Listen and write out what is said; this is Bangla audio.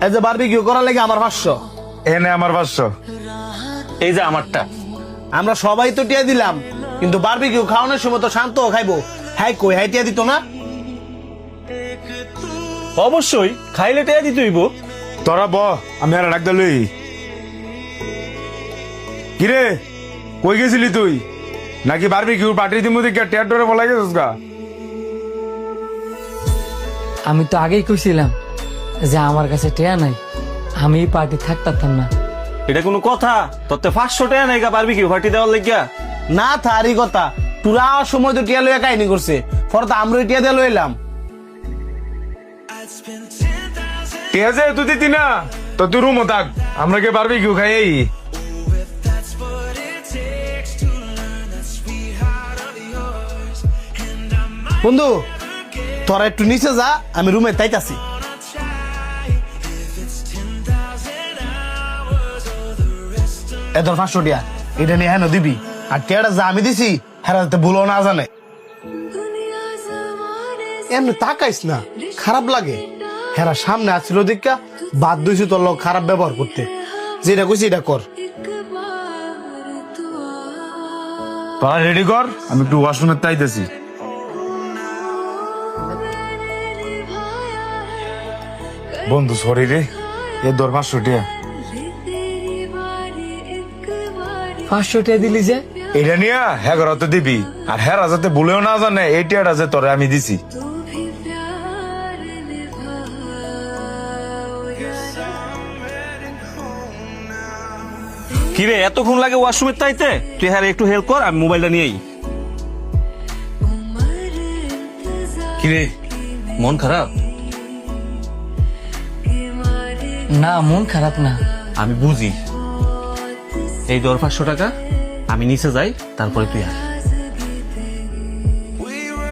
এই যে বারবিকিউ করার লাগে আমার 500। এনে আমার 500। এই যে আমারটা। আমরা সবাই তো টিয়া দিলাম, কিন্তু বারবিকিউ খাওয়ানোর সময় তো শান্ত খাইবো। হ্যাঁ কই হ্যাঁ টিয়া দিত না? অবশ্যই খাইলে টেয়া দিতে হইব। তোরা ব, আমি আর ডাক লই। কিরে কই গেছিলি তুই? নাকি বারবিকিউ পার্টির দিমু দিকে টেয়ার ডরে বলা গেছিস গা? আমি তো আগেই কইছিলাম যে আমার কাছে টেয়া নাই, আমি পার্টি থাকতাম না। এটা কোনো কথা? তোতে 500 টাকা নাই গা বারবিকিউ পার্টি দেওয়ার লাগিয়া? না তারই কথা, পুরা সময় তো টিয়া লইয়া কাহিনী করছে, পরে তো আমরা টিয়া দিয়ে লইলাম। টিয়া যে তুই দিতি না, তো তুই রুমও থাক, আমরা কে বারবিকিউ খাই। বন্ধু তোরা একটু নিচে যা, আমি রুমে তাইতাছি। এত 500 টিয়া এটা নিয়ে হ্যাঁ দিবি, আর টিয়াটা যা আমি দিছি হ্যাঁ যাতে ভুলো না জানে। এমনি তাকাইস না, খারাপ লাগে। হেরা সামনে আসছিল দেখা বাধ্য হয়েছি তোর লোক খারাপ ব্যবহার করতে। যেটা কইছি এটা কর। তোরা রেডি কর, আমি একটু ওয়াশরুমে তাইতেছি। বন্ধু সরি রে, এ দর 500 টিয়া। 500 টেয়া দিলি যে? এটা নিয়ে হ্যাঁ তো দিবি, আর হ্যাঁ যাতে ভুলেও না জানে এই টিয়াটা যে তোরে আমি দিছি। কিরে এতক্ষণ লাগে ওয়াশরুমের তাইতে? তুই হ্যাঁ একটু হেল্প কর, আমি মোবাইলটা নিয়েই। কিরে মন খারাপ? না মন খারাপ না। আমি বুঝি। এই 500 টাকা আমি নিচে যাই, তারপরে তুই আয়।